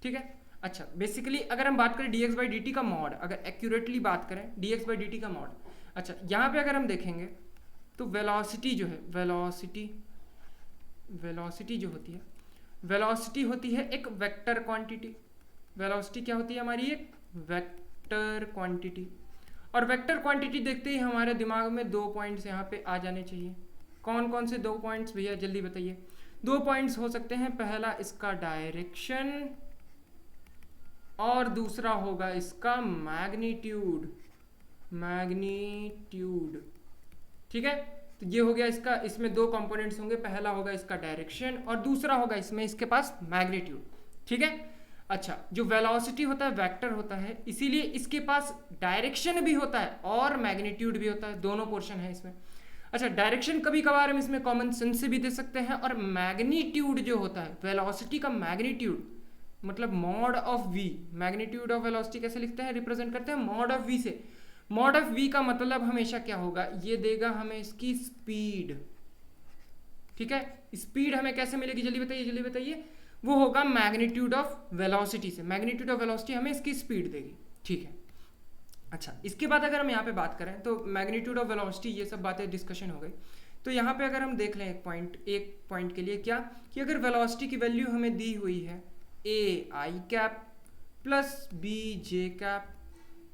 ठीक है। अच्छा, बेसिकली अगर हम बात करें dx/dt का मॉड, अगर एक्यूरेटली बात करें dx/dt का मॉड, अच्छा यहाँ पे अगर हम देखेंगे तो वेलोसिटी जो है, वेलोसिटी जो होती है, वेलोसिटी होती है एक वेक्टर क्वांटिटी। वेलोसिटी क्या होती है हमारी, एक वेक्टर क्वांटिटी। और वेक्टर क्वांटिटी देखते ही हमारे दिमाग में 2 पॉइंट्स यहाँ पे आ जाने चाहिए। कौन कौन से 2 पॉइंट्स भैया, जल्दी बताइए। 2 पॉइंट्स हो सकते हैं, पहला इसका डायरेक्शन और दूसरा होगा इसका मैग्नीट्यूड, ठीक है। तो ये हो गया इसका, इसमें 2 कंपोनेंट्स होंगे, पहला होगा इसका डायरेक्शन और दूसरा होगा इसमें इसके पास मैग्नीट्यूड, ठीक है। अच्छा, जो वेलोसिटी होता है वेक्टर होता है, इसीलिए इसके पास डायरेक्शन भी होता है और मैग्नीट्यूड भी होता है, दोनों पोर्शन है इसमें। अच्छा, डायरेक्शन कभी कभार हम इसमें कॉमन सेंस से भी दे सकते हैं, और मैग्नीट्यूड जो होता है, वेलोसिटी का मैग्नीट्यूड मतलब mod of v, magnitude of velocity कैसे लिखते हैं, रिप्रेजेंट करते हैं मॉड ऑफ v से। मॉड ऑफ v का मतलब हमेशा क्या होगा, ये देगा हमें इसकी स्पीड, ठीक है। स्पीड हमें कैसे मिलेगी, जल्दी बताइए। वो होगा मैग्नीट्यूड ऑफ वेलोसिटी से, मैग्नीट्यूड ऑफ वेलोसिटी हमें इसकी स्पीड देगी, ठीक है। अच्छा, इसके बाद अगर हम यहाँ पे बात करें तो मैग्नीट्यूड ऑफ वेलोसिटी, ये सब बातें डिस्कशन हो गई। तो यहाँ पे अगर हम देख लें एक पॉइंट के लिए, क्या कि अगर वेलोसिटी की वैल्यू हमें दी हुई है a_i plus b_j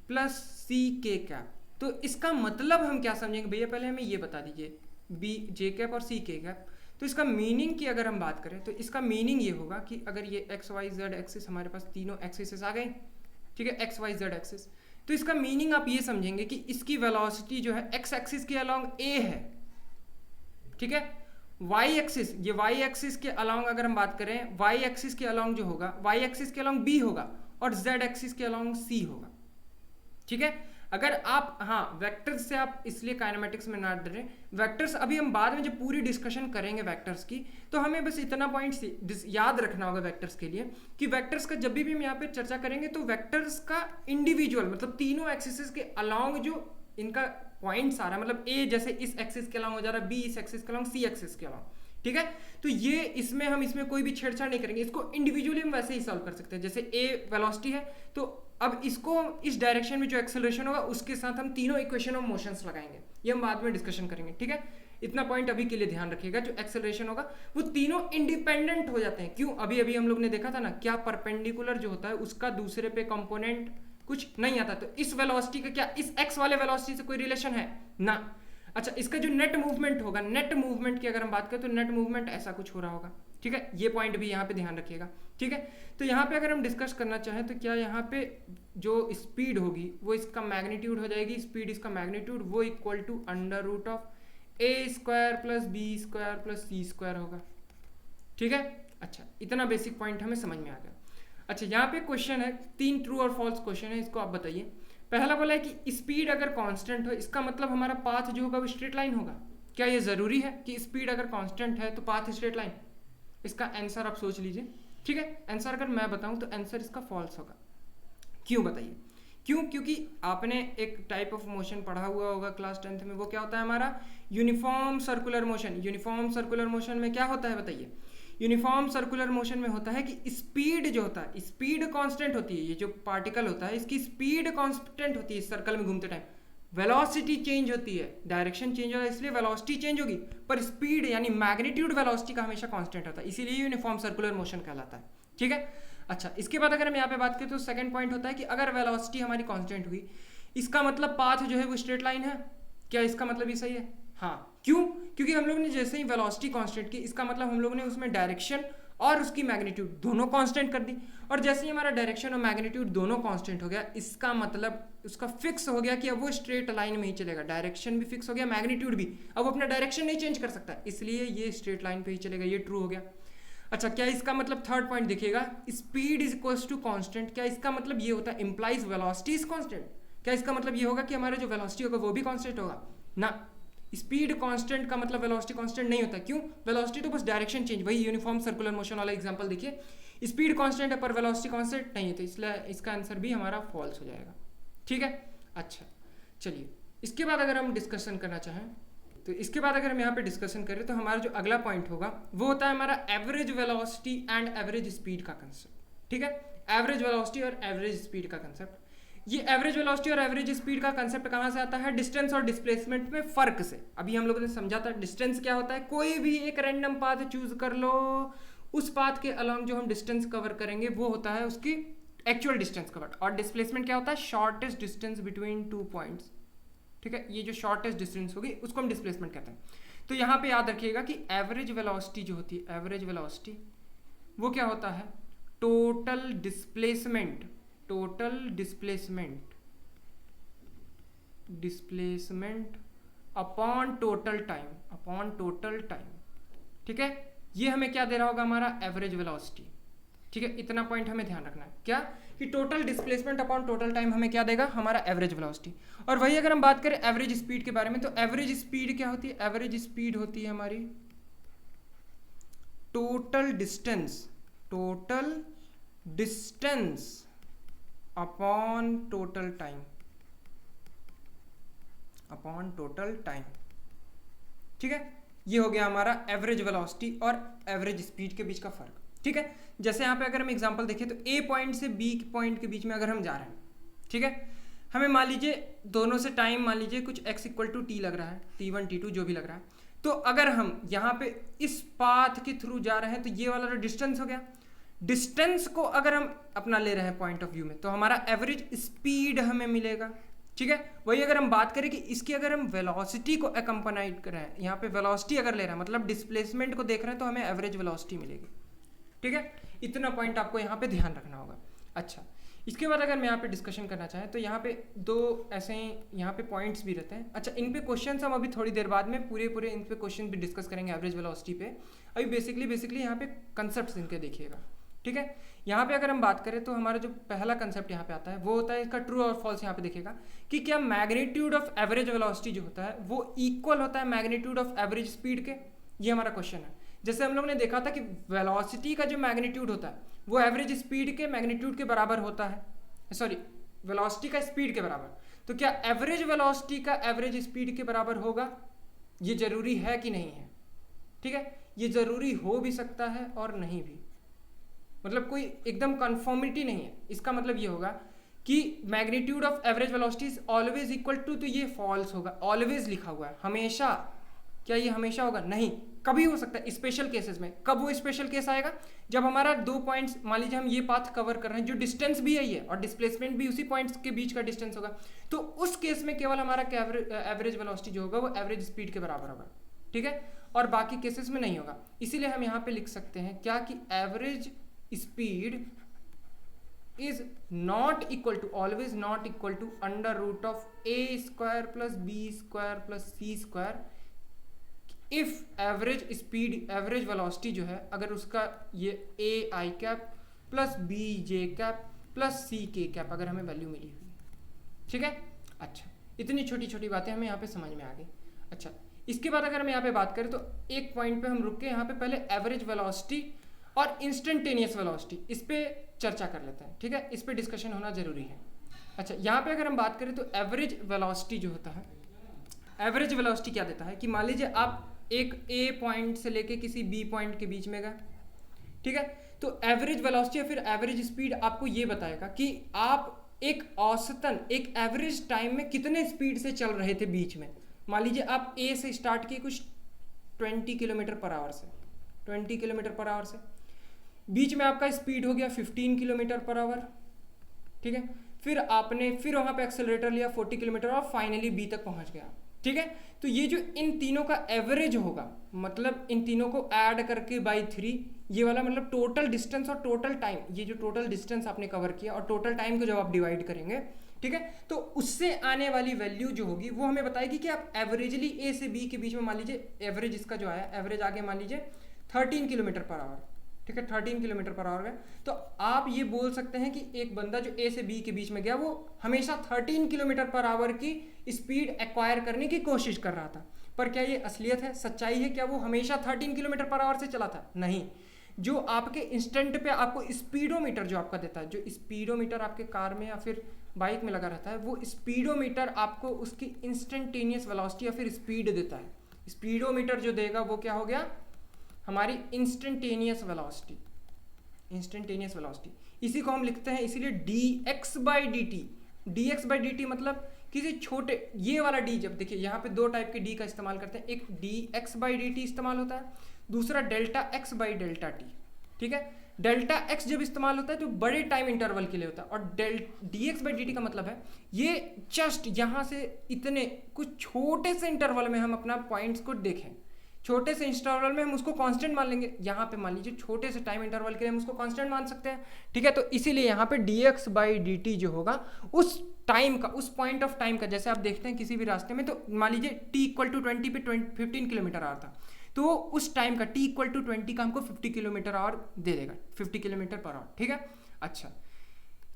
plus c_k, तो इसका मतलब हम क्या समझेंगे भैया, पहले हमें ये बता दीजिए, b_j और c_k। तो इसका मीनिंग की अगर हम बात करें तो इसका मीनिंग ये होगा कि अगर ये एक्स वाई जेड एक्सिस, हमारे पास तीनों एक्सिस आ गए, ठीक है, एक्स वाई जेड एक्सिस, तो इसका मीनिंग आप ये समझेंगे कि इसकी वेलोसिटी जो है एक्स एक्सिस के अलोंग a है, ठीक है। वाई एक्सिस, ये वाई एक्सिस के अलोंग अगर हम बात करें, वाई एक्सिस के अलोंग जो होगा, वाई एक्सिस के अलोंग b होगा और z एक्सिस के अलोंग c होगा, ठीक है। अगर आप, हाँ, वेक्टर्स से आप इसलिए काइनेमेटिक्स में ना डरें, वेक्टर्स अभी हम बाद में जब पूरी डिस्कशन करेंगे वेक्टर्स की, तो हमें बस इतना पॉइंट याद रखना होगा वेक्टर्स के लिए कि वेक्टर्स का जब भी हम यहाँ पे चर्चा करेंगे तो वेक्टर्स का इंडिविजुअल मतलब तीनों एक्सिस के अलोंग जो इनका पॉइंट्स आ रहा है, मतलब ए जैसे इस एक्सिस के अलोंग हो जा रहा है, बी इस एक्सिस के अलोंग, सी एक्सिस के अलोंग, ठीक है। तो ये इसमें हम इसमें कोई भी छेड़छाड़ नहीं करेंगे, इसको इंडिविजुअली हम वैसे ही सॉल्व कर सकते हैं। जैसे ए वेलोसिटी है तो अब इसको इस डायरेक्शन में जो एक्सेलरेशन होगा उसके साथ हम तीनों इक्वेशन ऑफ मोशंस लगाएंगे, ये हम बाद में डिस्कशन करेंगे, ठीक है। इतना पॉइंट अभी के लिए ध्यान रखिएगा, जो एक्सेलरेशन होगा वो तीनों इंडिपेंडेंट हो जाते हैं। क्यों, अभी हम लोग ने देखा था ना, क्या परपेंडिकुलर जो होता है उसका दूसरे पे कंपोनेंट कुछ नहीं आता, तो इस वेलोसिटी का क्या इस एक्स वाले वेलोसिटी से कोई रिलेशन है ना। अच्छा, इसका जो नेट मूवमेंट होगा, नेट मूवमेंट की अगर हम बात करें तो नेट मूवमेंट ऐसा कुछ हो रहा होगा, ठीक है। ये पॉइंट भी यहाँ पे ध्यान रखिएगा, ठीक है। तो यहाँ पे अगर हम डिस्कस करना चाहें तो क्या यहाँ पे जो स्पीड होगी वो इसका मैग्नीट्यूड हो जाएगी, स्पीड इसका मैग्नीट्यूड वो equal to √a² plus b² plus c² होगा, ठीक है। अच्छा, इतना बेसिक पॉइंट हमें समझ में आ गया। अच्छा, यहाँ पे क्वेश्चन है, 3 ट्रू और फॉल्स क्वेश्चन है, इसको आप बताइए। पहला बोला है कि स्पीड अगर कांस्टेंट हो, इसका मतलब हमारा पाथ जो होगा वो स्ट्रेट लाइन होगा। क्या ये ज़रूरी है कि स्पीड अगर कांस्टेंट है तो पाथ स्ट्रेट लाइन? इसका आंसर आप सोच लीजिए, ठीक है। आंसर अगर मैं बताऊं तो आंसर इसका फॉल्स होगा। क्यों बताइए? क्यों? क्योंकि आपने एक टाइप ऑफ मोशन पढ़ा हुआ होगा क्लास 10th में, वो क्या होता है हमारा uniform circular motion. Uniform circular motion में क्या होता है बताइए? यूनिफॉर्म सर्कुलर मोशन में होता है कि स्पीड जो होता है, स्पीड कांस्टेंट होती है। ये जो पार्टिकल होता है इसकी स्पीड कांस्टेंट होती है सर्कल में घूमते टाइम। वेलोसिटी चेंज होती है, डायरेक्शन चेंज होता है इसलिए वेलोसिटी चेंज होगी, पर स्पीड यानी मैग्नीट्यूड वेलोसिटी का हमेशा कांस्टेंट होता है, इसीलिए यूनिफॉर्म सर्कुलर मोशन कहलाता है, ठीक है। अच्छा, इसके बाद अगर हम यहाँ पे बात करें तो सेकंड पॉइंट होता है कि अगर वेलोसिटी हमारी कांस्टेंट हुई, इसका मतलब पाथ जो है वो स्ट्रेट लाइन है। क्या इसका मतलब ये सही है? हाँ। क्यों? क्योंकि हम लोग ने जैसे ही वेलोसिटी कांस्टेंट की, इसका मतलब हम लोग ने उसमें डायरेक्शन और उसकी मैग्नीट्यूड दोनों कांस्टेंट कर दी, और जैसे ही हमारा डायरेक्शन और मैग्नीट्यूड दोनों कांस्टेंट हो गया, इसका मतलब उसका फिक्स हो गया कि अब वो स्ट्रेट लाइन में ही चलेगा। डायरेक्शन भी फिक्स हो गया, मैग्नीट्यूड भी, अब वो अपना डायरेक्शन नहीं चेंज कर सकता, इसलिए ये स्ट्रेट लाइन पे ही चलेगा। ये ट्रू हो गया। अच्छा, क्या इसका मतलब थर्ड पॉइंट देखिएगा, speed is equals to constant. क्या इसका मतलब ये होता है इंप्लाइज वेलोसिटी इज कांस्टेंट? क्या इसका मतलब ये होगा कि हमारा जो वेलोसिटी होगा वो भी कांस्टेंट होगा? ना, स्पीड कांस्टेंट का मतलब वेलोसिटी कांस्टेंट नहीं होता। क्यों? वेलोसिटी तो बस डायरेक्शन चेंज, वही यूनिफॉर्म सर्कुलर मोशन वाला एग्जांपल देखिए, स्पीड कांस्टेंट है पर वेलोसिटी कांस्टेंट नहीं है, तो इसलिए इसका आंसर भी हमारा फॉल्स हो जाएगा, ठीक है। अच्छा, चलिए इसके बाद अगर हम डिस्कशन करना चाहें तो इसके बाद अगर हम यहाँ पे डिस्कशन करें तो हमारा जो अगला पॉइंट होगा वो होता है हमारा average velocity and average speed का कंसेप्ट, ठीक है। एवरेज वेलोसिटी और एवरेज स्पीड का कंसेप्ट, ये एवरेज वेलोसिटी और एवरेज स्पीड का कंसेप्ट कहाँ से आता है? डिस्टेंस और डिस्प्लेसमेंट में फर्क से। अभी हम लोगों ने समझा था डिस्टेंस क्या होता है, कोई भी एक रैंडम पाथ चूज कर लो, उस पाथ के अलॉन्ग जो हम डिस्टेंस कवर करेंगे वो होता है उसकी एक्चुअल डिस्टेंस कवर्ड। और डिस्प्लेसमेंट क्या होता है? शॉर्टेस्ट डिस्टेंस बिटवीन 2 पॉइंट्स, ठीक है। ये जो शॉर्टेस्ट डिस्टेंस होगी उसको हम डिस्प्लेसमेंट कहते हैं। तो यहाँ पे याद रखिएगा कि एवरेज वेलोसिटी जो होती है, एवरेज वेलोसिटी वो क्या होता है? Total displacement, total displacement, displacement upon total time, upon total time, ठीक है। ये हमें क्या दे रहा होगा? हमारा एवरेज वेलोसिटी, ठीक है। इतना पॉइंट हमें ध्यान रखना है, क्या कि total displacement upon total time हमें क्या देगा? हमारा एवरेज वेलोसिटी। और वही अगर हम बात करें एवरेज स्पीड के बारे में, तो एवरेज स्पीड क्या होती है? एवरेज स्पीड होती है हमारी total distance, total distance upon total time, upon total time, ठीक है। ये हो गया हमारा एवरेज वेलोसिटी और एवरेज स्पीड के बीच का फर्क, ठीक है। जैसे यहाँ पे अगर हम एग्जांपल देखें तो ए पॉइंट से बी पॉइंट के बीच में अगर हम जा रहे हैं, ठीक है, हमें मान लीजिए दोनों से टाइम मान लीजिए कुछ x इक्वल टू टी लग रहा है, t1 t2 जो भी लग रहा है। तो अगर हम यहाँ पे इस पाथ के थ्रू जा रहे हैं तो ये वाला जो डिस्टेंस हो गया, डिस्टेंस को अगर हम अपना ले रहे हैं पॉइंट ऑफ व्यू में तो हमारा एवरेज स्पीड हमें मिलेगा, ठीक है। वही अगर हम बात करें कि इसकी अगर हम वेलोसिटी को अकम्पनाइड कर रहे हैं, यहाँ पे वेलोसिटी अगर ले रहे हैं मतलब डिस्प्लेसमेंट को देख रहे हैं तो हमें एवरेज वेलोसिटी मिलेगी, ठीक है। इतना पॉइंट आपको यहाँ पे ध्यान रखना होगा। अच्छा, इसके बाद अगर मैं यहाँ पे डिस्कशन करना चाहें तो यहाँ पे दो ऐसे यहाँ पे पॉइंट्स भी रहते हैं। अच्छा, इन पे क्वेश्चंस हम अभी थोड़ी देर बाद में पूरे इन पे क्वेश्चन भी डिस्कस करेंगे एवरेज वेलोसिटी पे। अभी बेसिकली यहाँ पे कंसेप्ट इनके देखिएगा, ठीक है। यहाँ पे अगर हम बात करें तो हमारा जो पहला कंसेप्ट यहाँ पे आता है वो होता है इसका ट्रू और फॉल्स। यहाँ पे देखिएगा कि क्या मैग्नीट्यूड ऑफ एवरेज वेलोसिटी जो होता है वो इक्वल होता है मैग्नीट्यूड ऑफ एवरेज स्पीड के, ये हमारा क्वेश्चन है। जैसे हम लोग ने देखा था कि वेलोसिटी का जो मैग्नीट्यूड होता है वो एवरेज स्पीड के मैग्नीट्यूड के बराबर होता है, सॉरी वेलोसिटी का स्पीड के बराबर। तो क्या एवरेज वेलोसिटी का एवरेज स्पीड के बराबर होगा? ये जरूरी है कि नहीं है, ठीक है। ये जरूरी हो भी सकता है और नहीं भी, मतलब कोई एकदम कन्फर्मिटी नहीं है। इसका मतलब ये होगा कि magnitude of average velocity is always equal to, तो ये फॉल्स होगा। ऑलवेज लिखा हुआ है, हमेशा। क्या ये हमेशा होगा? नहीं, कभी हो सकता है स्पेशल केसेस में। कब वो स्पेशल केस आएगा? जब हमारा दो पॉइंट्स, मान लीजिए हम ये पाथ कवर कर रहे हैं जो डिस्टेंस भी यही है और डिस्प्लेसमेंट भी उसी पॉइंट्स के बीच का डिस्टेंस होगा, तो उस केस में केवल हमारा एवरेज वेलोसिटी जो होगा वो एवरेज स्पीड के बराबर होगा, ठीक है। और बाकी केसेस में नहीं होगा। इसीलिए हम यहाँ पे लिख सकते हैं क्या कि average speed is not equal to, always not equal to under root of a square plus b square plus c square if average speed, average velocity जो है अगर उसका ये a i cap plus B J cap plus C K cap अगर हमें value मिली हुई। ठीक है, अच्छा इतनी छोटी छोटी बातें हमें यहाँ पे समझ में आ गई। अच्छा इसके बाद अगर हम यहाँ पे बात करें तो एक पॉइंट पे हम रुक के यहाँ पे पहले एवरेज वेलोसिटी और इंस्टेंटेनियस वेलोसिटी इस पे चर्चा कर लेते हैं। ठीक है, इस पे डिस्कशन होना जरूरी है। अच्छा यहाँ पे अगर हम बात करें तो एवरेज वेलोसिटी जो होता है, एवरेज वेलोसिटी क्या देता है कि मान लीजिए आप एक ए पॉइंट से लेके किसी बी पॉइंट के बीच में गए। ठीक है, तो एवरेज वेलोसिटी या फिर एवरेज स्पीड आपको ये बताएगा कि आप एक औसतन एक एवरेज टाइम में कितने स्पीड से चल रहे थे बीच में। मान लीजिए आप ए से स्टार्ट किए कुछ 20 किलोमीटर पर आवर से, 20 किलोमीटर पर आवर से, बीच में आपका स्पीड हो गया 15 किलोमीटर पर आवर। ठीक है, फिर आपने फिर वहाँ पे एक्सेलरेटर लिया 40 किलोमीटर और फाइनली बी तक पहुँच गया। ठीक है, तो ये जो इन तीनों का एवरेज होगा, मतलब इन तीनों को ऐड करके बाई 3, ये वाला मतलब टोटल डिस्टेंस और टोटल टाइम, ये जो टोटल डिस्टेंस आपने कवर किया और टोटल टाइम को जब आप डिवाइड करेंगे, ठीक है, तो उससे आने वाली वैल्यू जो होगी वो हमें बताएगी कि आप एवरेजली ए से बी के बीच में, मान लीजिए एवरेज इसका जो आया, एवरेज आगे मान लीजिए 13 किलोमीटर पर आवर। ठीक है, 13 किलोमीटर पर आवर है, तो आप ये बोल सकते हैं कि एक बंदा जो ए से बी के बीच में गया वो हमेशा 13 किलोमीटर पर आवर की स्पीड एक्वायर करने की कोशिश कर रहा था। पर क्या ये असलियत है, सच्चाई है? क्या वो हमेशा 13 किलोमीटर पर आवर से चला था? नहीं। जो आपके इंस्टेंट पे आपको स्पीडोमीटर जो आपका देता है, जो स्पीडोमीटर आपके कार में या फिर बाइक में लगा रहता है, वो स्पीडोमीटर आपको उसकी इंस्टेंटेनियस वेलोसिटी या फिर स्पीड देता है। स्पीडोमीटर जो देगा वो क्या हो गया, हमारी इंस्टेंटेनियस वेलोसिटी, इंस्टेंटेनियस वेलोसिटी। इसी को हम लिखते हैं इसीलिए dx/dt। dx/dt मतलब किसी छोटे, ये वाला d, जब देखिए यहाँ पे दो टाइप के d का इस्तेमाल करते हैं, एक dx/dt इस्तेमाल होता है, दूसरा डेल्टा x/डेल्टा t। ठीक है, डेल्टा x जब इस्तेमाल होता है तो बड़े टाइम इंटरवल के लिए होता है, और dx/dt का मतलब है ये जस्ट यहाँ से इतने कुछ छोटे से इंटरवल में हम अपना पॉइंट्स को देखें, छोटे से इंटरवल में हम उसको कांस्टेंट मान लेंगे। यहाँ पे मान लीजिए छोटे से टाइम इंटरवल के लिए हम उसको कांस्टेंट मान सकते हैं। ठीक है, तो इसीलिए यहाँ पे dx/dt जो होगा उस टाइम का, उस पॉइंट ऑफ टाइम का, जैसे आप देखते हैं किसी भी रास्ते में, तो मान लीजिए t = 20 पे 15 किलोमीटर आवर था, तो उस टाइम का t = 20 का हमको 50 किलोमीटर आवर दे देगा, 50 किलोमीटर पर आवर। ठीक है, अच्छा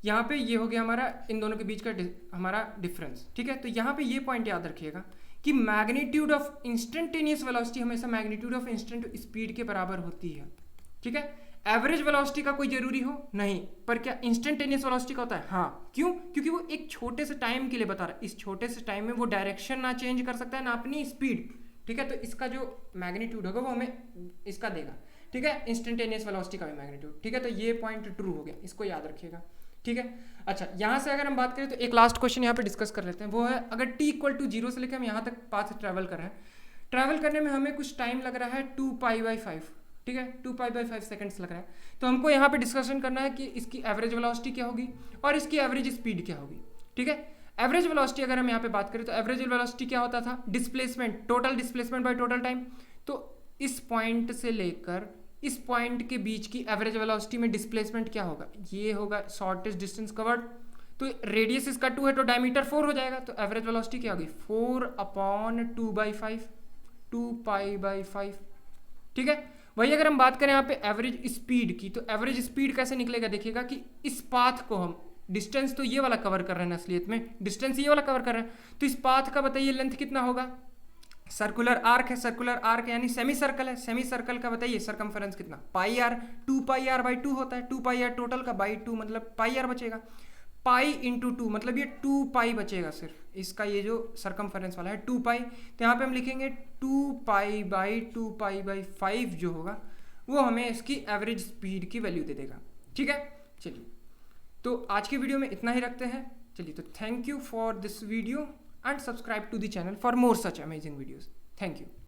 यहाँ पे ये हो गया हमारा इन दोनों के बीच का हमारा डिफरेंस। ठीक है, तो यहाँ पे ये पॉइंट याद रखिएगा कि मैग्नीट्यूड ऑफ इंस्टेंटेनियस वेलोसिटी हमेशा मैग्नीट्यूड ऑफ इंस्टेंट स्पीड के बराबर होती है। ठीक है, एवरेज वेलोसिटी का कोई जरूरी हो नहीं, पर क्या इंस्टेंटेनियस वेलोसिटी का होता है? हाँ। क्यों? क्योंकि वो एक छोटे से टाइम के लिए बता रहा है, इस छोटे से टाइम में वो डायरेक्शन ना चेंज कर सकता है ना अपनी स्पीड। ठीक है, तो इसका जो मैग्नीट्यूड होगा वो हमें इसका देगा। ठीक है, इंस्टेंटेनियस वेलोसिटी का भी मैग्नीट्यूड। ठीक है, तो ये पॉइंट ट्रू हो गया, इसको याद रखिएगा। ठीक है, अच्छा यहाँ से अगर हम बात करें तो एक लास्ट क्वेश्चन यहाँ पे डिस्कस कर लेते हैं, वो है अगर t = 0 से लेकर हम यहाँ तक पाथ ट्रैवल कर रहे हैं, ट्रैवल करने में हमें कुछ टाइम लग रहा है 2π/5। ठीक है, 2π/5 सेकंड्स लग रहा है, तो हमको यहाँ पे डिस्कशन करना है कि इसकी एवरेज वेलोसिटी क्या होगी और इसकी एवरेज स्पीड क्या होगी। ठीक है, एवरेज वेलोसिटी अगर हम यहाँ पे बात करें तो एवरेज वेलोसिटी क्या होता था, displacement, total displacement by total time. तो इस पॉइंट से लेकर इस पॉइंट के बीच की एवरेज वेलोसिटी में डिस्प्लेसमेंट क्या होगा, ये होगा शॉर्टेस्ट डिस्टेंस कवर्ड। तो रेडियस इसका 2 है तो डायमीटर 4 हो जाएगा, तो एवरेज वेलोसिटी क्या होगी 4/2/5, 2π/5। ठीक है, वही अगर हम बात करें यहाँ पे एवरेज स्पीड की, तो एवरेज स्पीड कैसे निकलेगा, देखिएगा कि इस पाथ को हम, डिस्टेंस तो ये वाला कवर कर रहे हैं, असलियत में डिस्टेंस ये वाला कवर कर रहे हैं, तो इस पाथ का बताइए लेंथ कितना होगा। सर्कुलर आर्क है, सर्कुलर आर्क यानी सेमी सर्कल है, सेमी सर्कल का बताइए सरकमफेरेंस कितना, πr, 2πr/2 होता है, 2πr टोटल का बाई 2 मतलब πr बचेगा, पाई इंटू 2 मतलब ये 2π बचेगा सिर्फ इसका, ये जो सरकमफेरेंस वाला है 2π, तो यहाँ पे हम लिखेंगे 2π/2π/5 जो होगा वो हमें इसकी एवरेज स्पीड की वैल्यू दे देगा। ठीक है, चलिए तो आज की वीडियो में इतना ही रखते हैं। चलिए, तो thank you for this video and subscribe to the channel for more such amazing videos. Thank you.